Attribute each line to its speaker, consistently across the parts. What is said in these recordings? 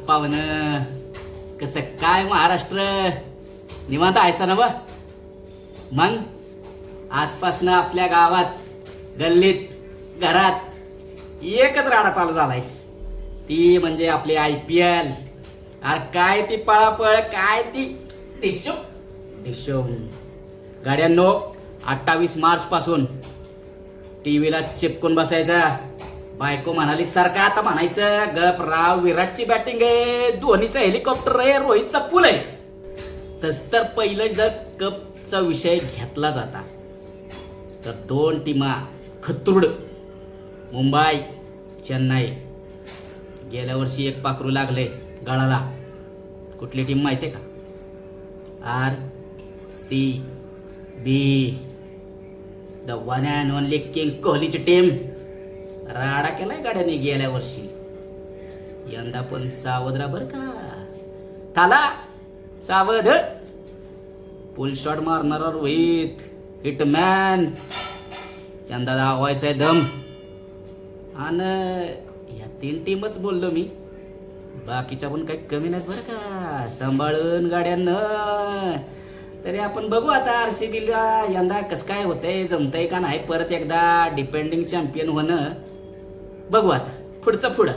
Speaker 1: पाहुणं. कसं काय महाराष्ट्र निवांत आहेसा ना? मग आजपासनं आपल्या गावात गल्लीत घरात एकच राडा चालू झालाय, ती म्हणजे आपली IPL. अरे काय ती पळापळ, काय ती डिशो डिशो. गाड्यांनो, 28 मार्च पासून टीव्हीला चिपकून बसायचा. बायको म्हणाली सारखा आता म्हणायचं गप राव, विराटची बॅटिंग आहे, धोनीचं हेलिकॉप्टर आहे, रोहितचा पूल आहे. तस तर पहिलं जर कपचा विषय घेतला जाता तर 2 टीमा खतरूड, मुंबई चेन्नई. गेल्या वर्षी एक पाखरू लागले गळाला. कुठली टीम माहितीये का? RCB, the one and only king कोहलीची टीम. राडा केलाय गाड्याने गेल्या वर्षी. यंदा पण सावध राहा बर का. थाला सावध. पुल शॉट मारणारा रोहित, हिटमॅन. यंदा दाखवायचंय दम. आणि या 3 टीमच बोललो मी, बाकीच्या पण काही कमी नाहीत बरं का. सांभाळून गाड्यांना. तरी आपण बघू आता RCBला यंदा कसं काय होतंय, जमतंय का नाही परत एकदा डिपेंडिंग चॅम्पियन होणं. बघू आता पुढं.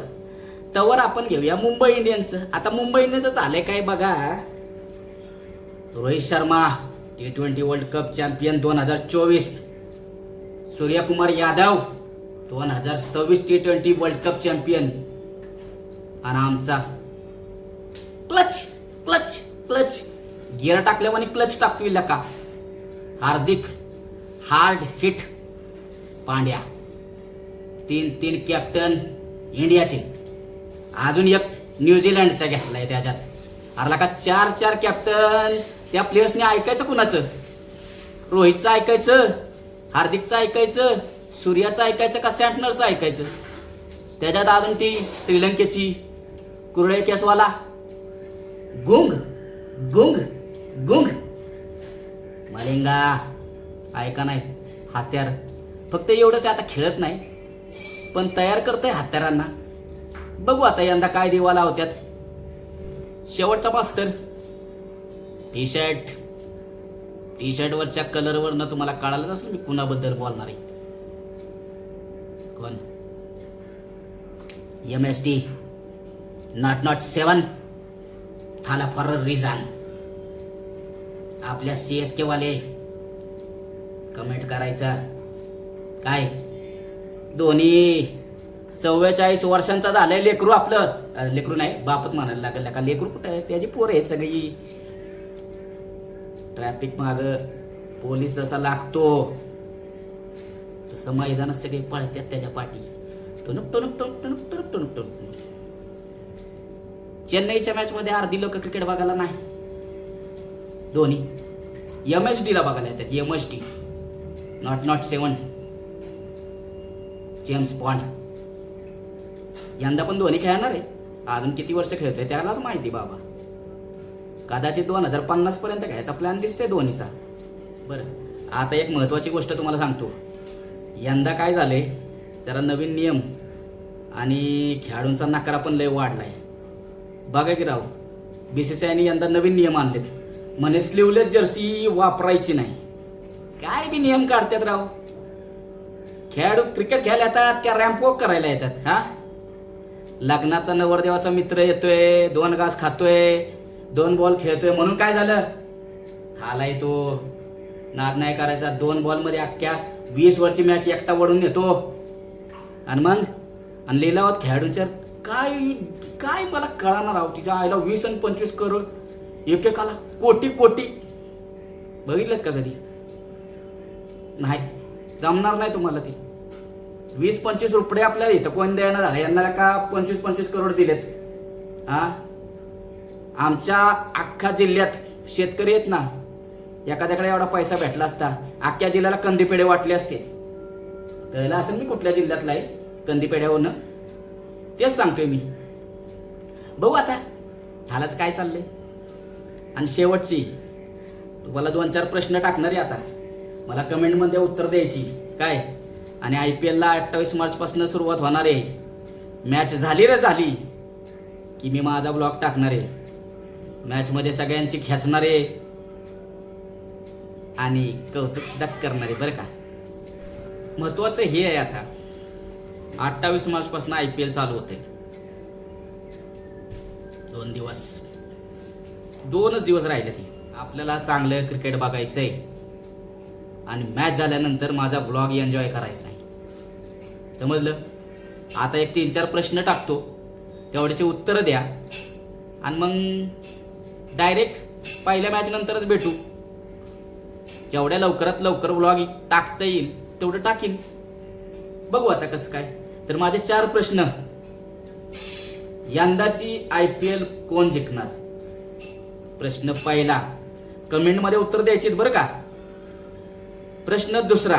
Speaker 1: तवर आपण घेऊया मुंबई इंडियन्स. आता मुंबई इंडियन्सचं झालंय काय बघा. Rohit Sharma T20 world cup champion 2024. Suryakumar Yadav 2026 T20 world cup champion. आणि आमचा क्लच गिअर टाकल्यावर आणि क्लच टाकतो का हार्दिक हार्ड हिट पांड्या. 3 कॅप्टन इंडियाचे. अजून एक न्यूझीलंडचा घेतलाय त्याच्यात. अरला का 4 कॅप्टन. त्या प्लेयर्सने ऐकायचं कुणाचं? रोहितचं ऐकायचं, हार्दिकचं ऐकायचं, सूर्याचं ऐकायचं का सँटनरचं ऐकायचं? त्याच्यात अजून ती श्रीलंकेची कुरळे केसवाला गुंग मलिंगा. ऐका नाही हत्यार. फक्त एवढंच आता खेळत नाही पण तयार करतंय हत्यारांना. बघू आता यंदा काय दिवा लावत्यात. शेवटचा मास्तर टी शर्ट वरच्या कलरवरनं तुम्हाला कळालंच असेल मी कुणाबद्दल बोलणार आहे. कोण? MSD not 7 थाला फॉर अ रिझन. आपल्या CSK वाले कमेंट करायचा काय, धोनी 44 वर्षांचा झालाय लेकरू. आपलं लेकरू नाही, बापच म्हणायला लागेल का. लेकरू कुठं आहे? त्याची पोर आहे सगळी. ट्रॅफिक माग पोलीस जसा लागतो तसं मैदानात सगळे पळतात त्याच्या पाठी. टुनुक. चेन्नईच्या मॅच मध्ये अर्धी लोक क्रिकेट बघायला नाही, धोनी MSD ला बघायला येतात. MSD not 7 James bond. यंदा पण धोनी खेळणार आहे. अजून किती वर्ष खेळतोय त्यालाच माहिती बाबा. कदाचित 2050 पर्यंत खेळायचा प्लॅन दिसतोय धोनीचा. बरं आता एक महत्वाची गोष्ट तुम्हाला सांगतो. यंदा काय झालंय, जरा नवीन नियम आणि खेळाडूंचा नकारा पण लय वाढलाय. बघा की राव, BCCIने यंदा नवीन नियम आणलेत. म्हणे स्लीवलेस जर्सी वापरायची नाही. काय बी नियम काढतात राव. खेळाडू क्रिकेट खेळायला येतात का रॅम्प वॉक करायला येतात? हा, लग्नाचा नवरदेवाचा मित्र येतोय, 2 घास खातोय, 2 बॉल खेळतोय म्हणून काय झालं? खालाय तो. नाद नाही करायचा. 2 बॉलमध्ये अख्ख्या 20 वर्षी मॅच एकटा वडून येतो. आणि लिलावात खेळाडूंच्या काय मला कळणार आहोत. तिच्या आईला 20 आणि 25 करोड एकेकाला कोटी. बघितलं का कधी? नाही, जमणार नाही तुम्हाला ते. 20-25 रुपये आपल्याला इथं कोण द्यायला झाला. यांना का 25-25 करोड दिलेत? हा, आमच्या अख्ख्या जिल्ह्यात शेतकरी आहेत ना, एखाद्याकडे एवढा पैसा भेटला असता अख्ख्या जिल्ह्याला कंदीपेढे वाटले असते. कळलं असेल मी कुठल्या जिल्ह्यातला आहे कंदीपेढ्यावरनं. तेच सांगतोय मी. बघू आता झालंच काय चाललंय. आणि शेवटची तुम्हाला 2-4 प्रश्न टाकणार आहे आता. मला कमेंटमध्ये उत्तर द्यायची काय. आणि IPLला 28 मार्च पासून सुरुवात होणार आहे. मॅच झाली रे झाली की मी माझा ब्लॉग टाकणार आहे, मॅचमध्ये सगळ्यांची खेचणार आहे आणि कौतुक सुद्धा करणार आहे बरं का. महत्वाचं हे आहे, आता 28 मार्चपासून IPL चालू होते. 2 दिवस राहिले ती. आपल्याला चांगलं क्रिकेट बघायचंय आणि मॅच झाल्यानंतर माझा ब्लॉग एन्जॉय करायचा आहे. समजलं? आता एक 3-4 प्रश्न टाकतो, तेवढ्याचे उत्तरं द्या आणि मग डायरेक्ट पहिल्या मॅच नंतरच भेटू. जेवढ्या लवकरात लवकर ब्लॉग टाकता येईल तेवढं टाकीन. बघू आता कसं काय. तर माझे 4 प्रश्न. यंदाची IPL कोण जिंकणार? प्रश्न पहिला, कमेंटमध्ये उत्तर द्यायचे बरं का. प्रश्न दुसरा,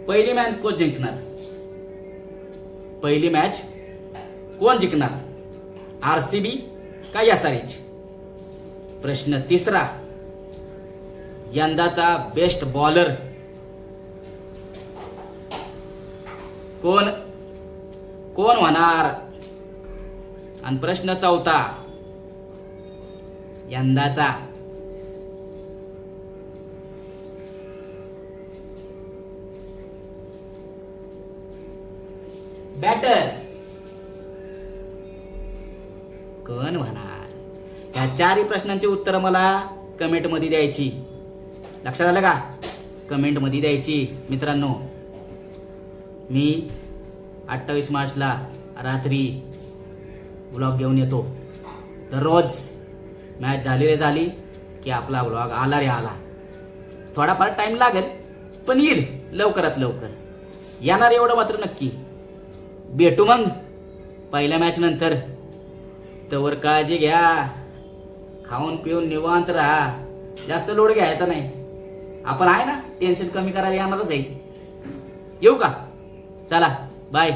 Speaker 1: पहिली मॅच कोण जिंकणार? पहिली मॅच कोण जिंकणार? RCB का SRH? प्रश्न तिसरा, यंदाचा बेस्ट बॉलर कोण कोण होणार? आणि प्रश्न चौथा, यंदाचा बॅटर कोण होणार? या 4 प्रश्नांची उत्तरं मला कमेंट मध्ये द्यायची. लक्षात आलं का? कमेंट मध्ये द्यायची मित्रांनो. मी 28 मार्चला रात्री व्लॉग घेऊन येतो. दररोज मॅच झाली रे झाली की आपला व्लॉग आला रे आला. थोडाफार टाइम लागेल पण येईल लवकरात लवकर. येणार एवढं मात्र नक्की. भेटू मग पहिल्या मॅच नंतर. तवर काळजी घ्या, खाऊन पिऊन निवांत राहा, जास्त लोड घ्यायचा नाही. आपण आहे ना, टेन्शन कमी करायला येणारच आहे. येऊ का? चला बाय.